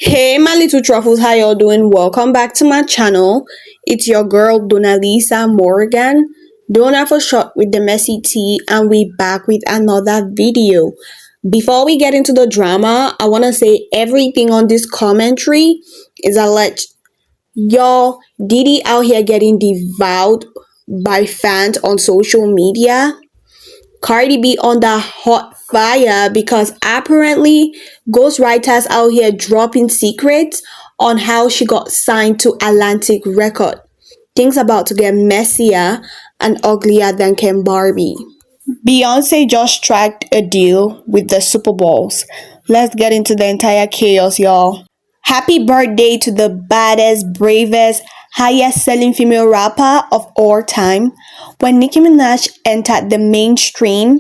Hey my little truffles, how y'all doing? Welcome back to my channel. It's your girl Donalisa Morgan, Donna for short with the messy T, and we back with another video. Before we get into the drama, I want to say everything on this commentary is alleged. Y'all, Diddy out here getting devoured by fans on social media. Cardi B under hot fire because apparently ghostwriters out here dropping secrets on how she got signed to Atlantic Record. Things about to get messier and uglier than Ken Barbie. Beyonce just struck a deal with the Super Bowls. Let's get into the entire chaos, y'all. Happy birthday to the baddest, bravest, highest selling female rapper of all time. When Nicki Minaj entered the mainstream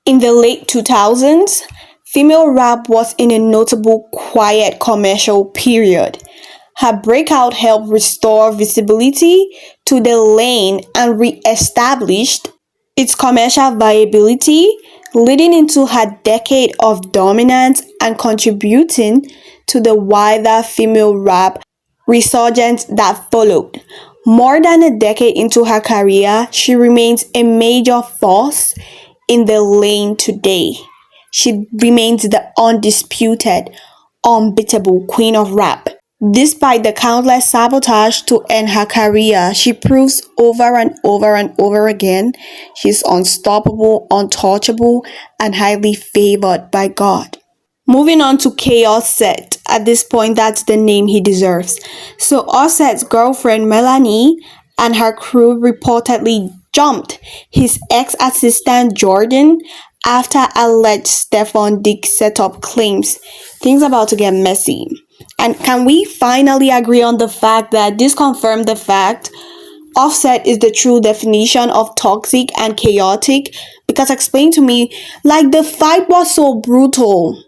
in the late 2000s, female rap was in a notable quiet commercial period. Her breakout helped restore visibility to the lane and re-established its commercial viability, leading into her decade of dominance and contributing to the wider female rap resurgence that followed. More than a decade into her career, she remains a major force in the lane today. She remains the undisputed, unbeatable queen of rap. Despite the countless sabotage to end her career, she proves over and over and over again she's unstoppable, untouchable, and highly favored by God. Moving on to Chaos Set. At this point, that's the name he deserves. So Offset's girlfriend Melanie and her crew reportedly jumped his ex-assistant Jordan after alleged Stefan Diggs setup claims. Things about to get messy. And can we finally agree on the fact that this confirmed the fact Offset is the true definition of toxic and chaotic? Because explain to me, like the fight was so brutal.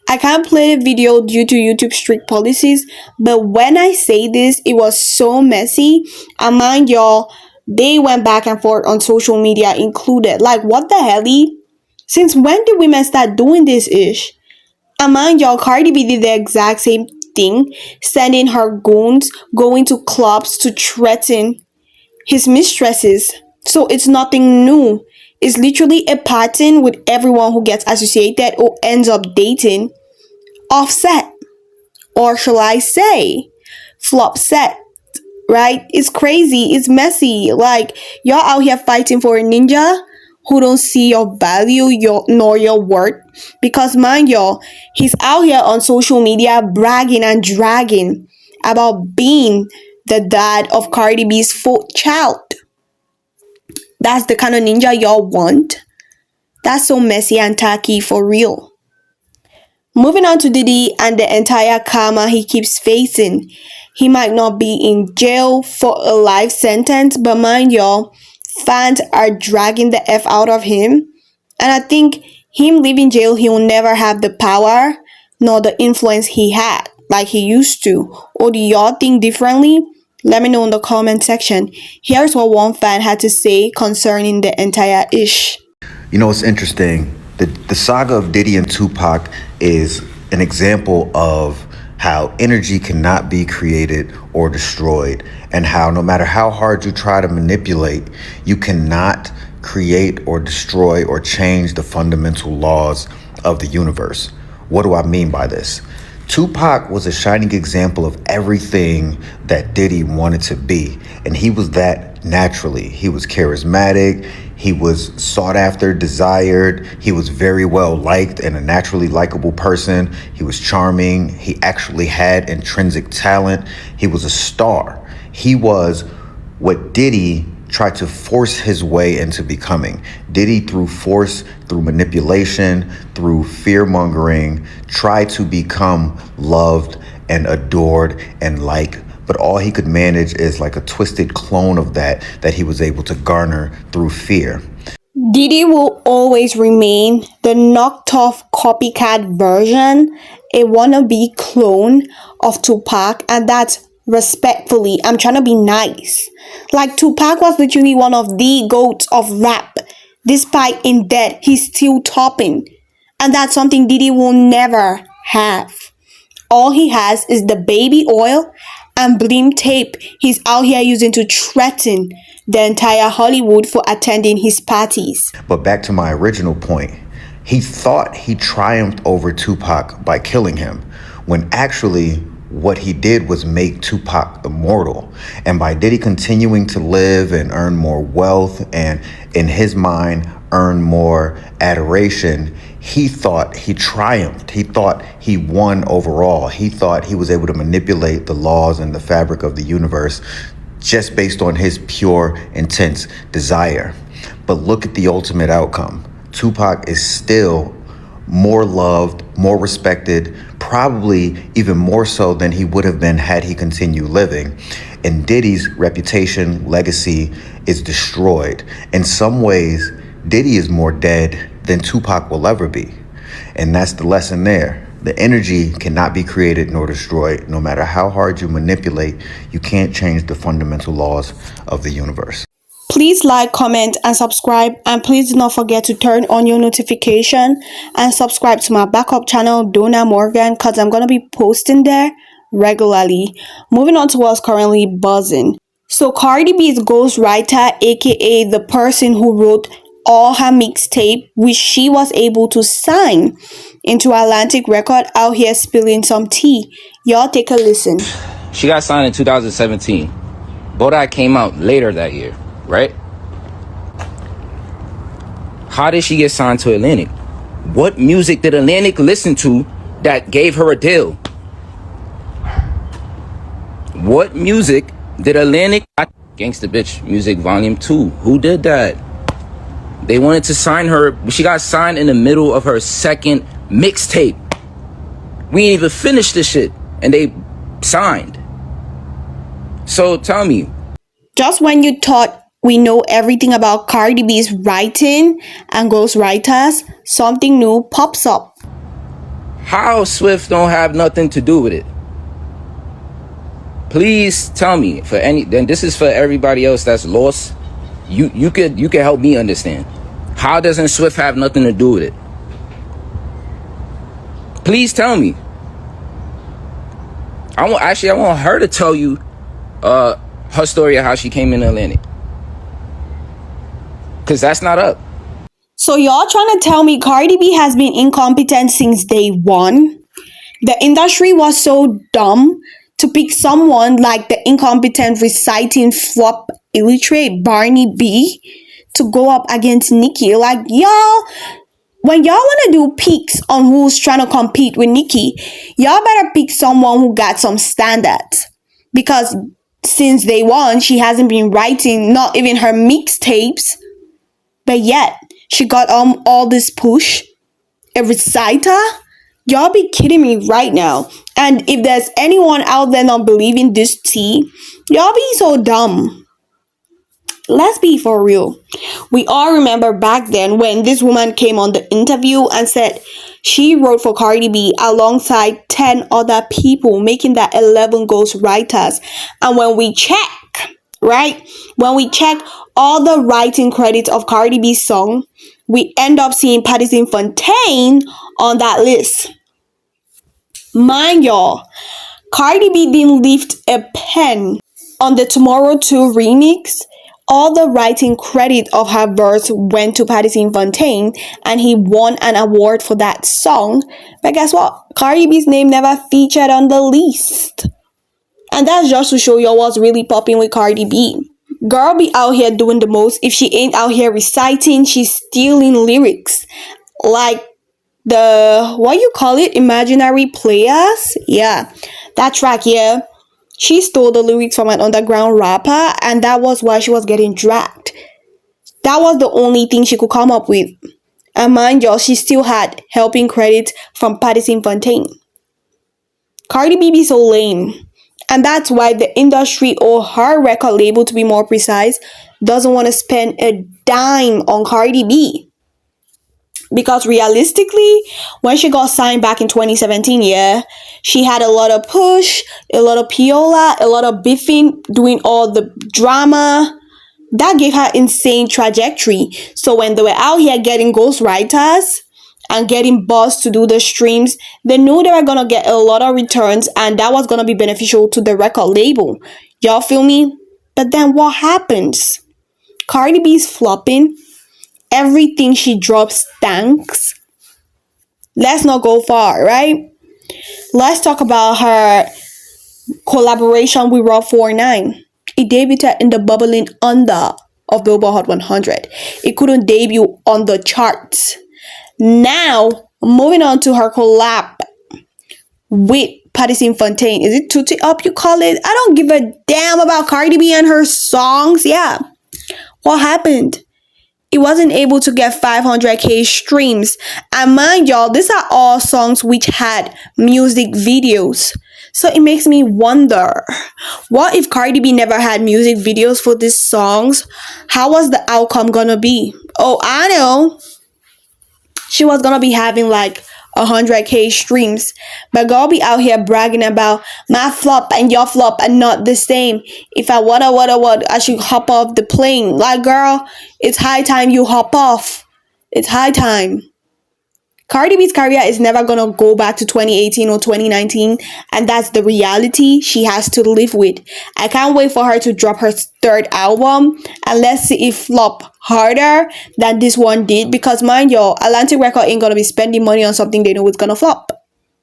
I can't play the video due to YouTube strict policies, but when I say this, it was so messy. And mind y'all, they went back and forth on social media included. Like, what the hell? Since when did women start doing this ish? And mind y'all, Cardi B did the exact same thing, sending her goons going to clubs to threaten his mistresses. So it's nothing new. It's literally a pattern with everyone who gets associated or ends up dating Offset. Or shall I say, flop set, right? It's crazy. It's messy. Like, y'all out here fighting for a ninja who don't see your value nor your worth. Because mind y'all, he's out here on social media bragging and dragging about being the dad of Cardi B's fourth child. That's the kind of ninja y'all want? That's so messy and tacky for real. Moving on to Diddy and the entire karma he keeps facing. He might not be in jail for a life sentence, but mind y'all, fans are dragging the F out of him. And I think him leaving jail, he will never have the power nor the influence he had like he used to. Or do y'all think differently? Let me know in the comment section. Here's what one fan had to say concerning the entire ish. You know, it's interesting. The saga of Diddy and Tupac is an example of how energy cannot be created or destroyed, and how no matter how hard you try to manipulate, you cannot create or destroy or change the fundamental laws of the universe. What do I mean by this? Tupac was a shining example of everything that Diddy wanted to be, and he was that naturally. He was charismatic, he was sought after, desired, he was very well liked and a naturally likable person. He was charming, he actually had intrinsic talent, he was a star. He was what Diddy tried to force his way into becoming. Diddy, through force, through manipulation, through fear-mongering, tried to become loved and adored and liked. But all he could manage is like a twisted clone of that he was able to garner through fear. Diddy will always remain the knocked off copycat version, a wannabe clone of Tupac, and that's respectfully, I'm trying to be nice. Like, Tupac was literally one of the goats of rap. Despite in debt, he's still topping. And that's something Diddy will never have. all he has is the baby oil and blim tape he's out here using to threaten the entire Hollywood for attending his parties. But back to my original point, he thought he triumphed over Tupac by killing him, when actually what he did was make Tupac immortal. And by Diddy continuing to live and earn more wealth and, in his mind, earn more adoration, he thought he triumphed. He thought he won overall. He thought he was able to manipulate the laws and the fabric of the universe just based on his pure, intense desire. But look at the ultimate outcome. Tupac is still more loved, more respected, probably even more so than he would have been had he continued living. And Diddy's reputation, legacy is destroyed. In some ways, Diddy is more dead than Tupac will ever be. And that's the lesson there. The energy cannot be created nor destroyed. No matter how hard you manipulate, you can't change the fundamental laws of the universe. Please like, comment, and subscribe. And please do not forget to turn on your notification and subscribe to my backup channel, Donna Morgan, because I'm going to be posting there regularly. Moving on to what's currently buzzing. So Cardi B's ghostwriter, aka the person who wrote all her mixtape, which she was able to sign into Atlantic Record, out here spilling some tea. Y'all take a listen. She got signed in 2017. Bodak came out later that year, right? How did she get signed to Atlantic? What music did Atlantic listen to that gave her a deal? What music did Atlantic... Gangsta Bitch Music Volume 2. Who did that? They wanted to sign her. She got signed in the middle of her second mixtape. We ain't even finished this shit. And they signed. So tell me. Just when you thought we know everything about Cardi B's writing and ghostwriters, something new pops up. How Swift don't have nothing to do with it? Please tell me. Then this is for everybody else that's lost. You could help me understand. How doesn't Swift have nothing to do with it? Please tell me. I want her to tell you her story of how she came in Atlantic. Cause that's not up. So y'all trying to tell me Cardi B has been incompetent since day one? The industry was so dumb to pick someone like the incompetent reciting flop illiterate Barney B to go up against Nicki. Like, y'all, when y'all want to do picks on who's trying to compete with Nicki, y'all better pick someone who got some standards. Because since day one, she hasn't been writing not even her mixtapes, but yet she got all this push. A reciter? Y'all be kidding me right now. And if there's anyone out there not believing this tea, y'all be so dumb. Let's be for real. We all remember back then when this woman came on the interview and said she wrote for Cardi B alongside 10 other people, making that 11 ghostwriters. And when we check, right? When we check all the writing credits of Cardi B's song, we end up seeing Patterson Fontaine on that list. Mind y'all, Cardi B didn't lift a pen on the Tomorrow 2 remix. All the writing credit of her verse went to Patterson Fontaine, and he won an award for that song. But guess what? Cardi B's name never featured on the list. And that's just to show y'all what's really popping with Cardi B. Girl be out here doing the most. If she ain't out here reciting, she's stealing lyrics. Like the, what you call it? Imaginary Players? Yeah, that track, yeah. She stole the lyrics from an underground rapper, and that was why she was getting dragged. That was the only thing she could come up with. And mind y'all, she still had helping credit from Patterson Fontaine. Cardi B be so lame. And that's why the industry, or her record label to be more precise, doesn't want to spend a dime on Cardi B. Because realistically, when she got signed back in 2017, yeah, she had a lot of push, a lot of piola, a lot of beefing, doing all the drama. That gave her insane trajectory. So when they were out here getting ghostwriters, and getting boss to do the streams, they knew they were gonna get a lot of returns and that was gonna be beneficial to the record label. Y'all feel me? But then what happens? Cardi B's flopping. Everything she drops stinks. Let's not go far, right? Let's talk about her collaboration with Raw 49. It debuted in the bubbling under of Billboard Hot 100. It couldn't debut on the charts. Now, moving on to her collab with Patterson Fontaine. Is it Tutti Up you call it? I don't give a damn about Cardi B and her songs. Yeah. What happened? It wasn't able to get 500k streams. And mind y'all, these are all songs which had music videos. So it makes me wonder, what if Cardi B never had music videos for these songs? How was the outcome gonna be? Oh, I know. She was gonna be having like 100k streams, but girl be out here bragging about my flop and your flop and not the same. If I what, I should hop off the plane. Like, girl, it's high time you hop off. It's high time. Cardi B's career is never gonna go back to 2018 or 2019, and that's the reality she has to live with. I can't wait for her to drop her third album, and let's see if flop harder than this one did, because mind y'all, Atlantic Record ain't gonna be spending money on something they know it's gonna flop.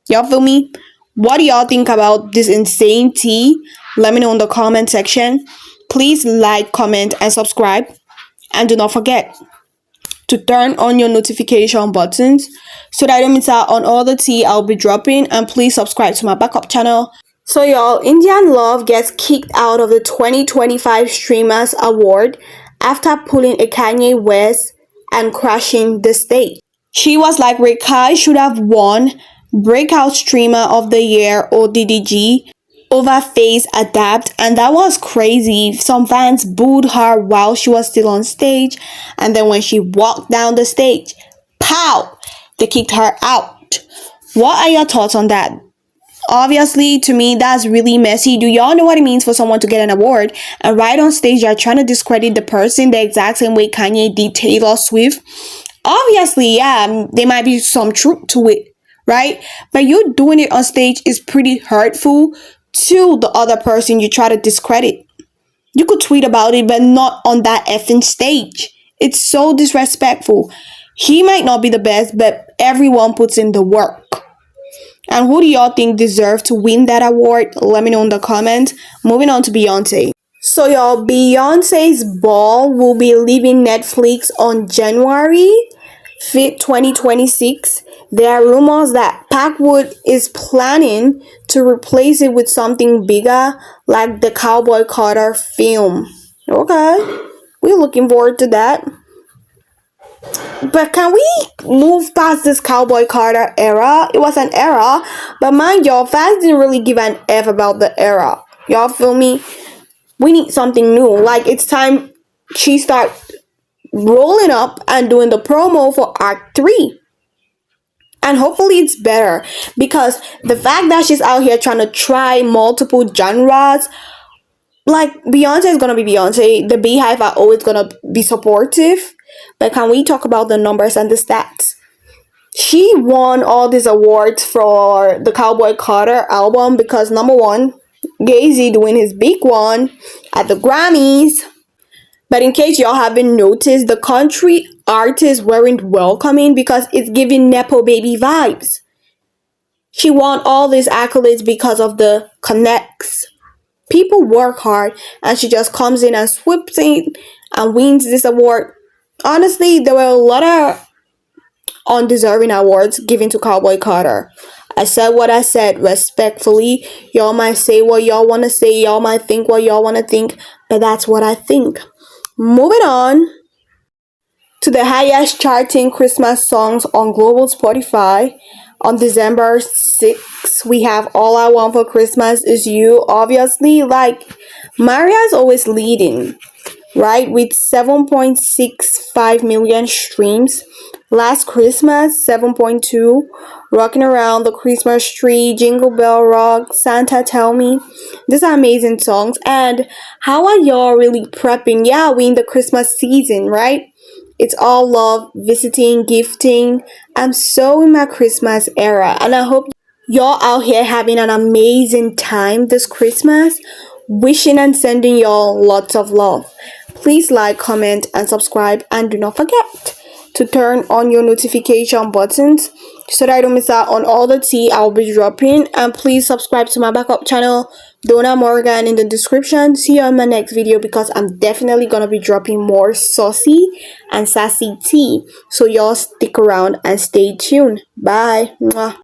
Y'all feel me? What do y'all think about this insane tea? Let me know in the comment section. Please like, comment, and subscribe, and do not forget to turn on your notification buttons so that I don't miss out on all the tea I'll be dropping, and please subscribe to my backup channel. So y'all, Indian Love gets kicked out of the 2025 Streamers Award after pulling a Kanye West and crashing the stage. She was like, Rikai should have won Breakout Streamer of the Year or DDG over Phase Adapt, and that was crazy. Some fans booed her while she was still on stage, and then when she walked down the stage, pow, they kicked her out. What are your thoughts on that? Obviously, to me, that's really messy. Do y'all know what it means for someone to get an award and right on stage you're trying to discredit the person the exact same way Kanye did Taylor Swift? Obviously, yeah, there might be some truth to it, right? But you doing it on stage is pretty hurtful to the other person you try to discredit. You could tweet about it, but not on that effing stage. It's so disrespectful. He might not be the best, but everyone puts in the work. And who do y'all think deserve to win that award? Let me know in the comments. Moving on to Beyonce. So y'all, Beyonce's ball will be leaving Netflix on January 5th, 2026. There are rumors that Packwood is planning to replace it with something bigger, like the Cowboy Carter film. Okay, we're looking forward to that. But can we move past this Cowboy Carter era? It was an era, but mind y'all, fans didn't really give an F about the era. Y'all feel me? We need something new. Like, it's time she start rolling up and doing the promo for Act 3. And hopefully it's better, because the fact that she's out here trying to try multiple genres, like, Beyonce is gonna be Beyonce. The Beehive are always gonna be supportive. But can we talk about the numbers and the stats? She won all these awards for the Cowboy Carter album because, number one, Jay-Z doing his big one at the Grammys. But in case y'all haven't noticed, the country artists weren't welcoming because it's giving Nepo Baby vibes. She won all these accolades because of the connects. People work hard and she just comes in and swoops in and wins this award. Honestly, there were a lot of undeserving awards given to Cowboy Carter. I said what I said respectfully. Y'all might say what y'all want to say. Y'all might think what y'all want to think. But that's what I think. Moving on to the highest charting Christmas songs on global Spotify. On December 6th, we have All I Want for Christmas Is You. Obviously, like, Mariah's always leading, right? With 7.65 million streams. Last Christmas, 7.2. Rocking Around the Christmas Tree, Jingle Bell Rock, Santa Tell Me. These are amazing songs. And how are y'all really prepping? Yeah, we in the Christmas season, right? It's all love, visiting, gifting. I'm so in my Christmas era, and I hope y'all out here having an amazing time this Christmas. Wishing and sending y'all lots of love. Please like, comment, and subscribe, and do not forget to turn on your notification buttons so that I don't miss out on all the tea I'll be dropping. And please subscribe to my backup channel, Donna Morgan, in the description. See you on my next video because I'm definitely gonna be dropping more saucy and sassy tea. So y'all stick around and stay tuned. Bye. Mwah.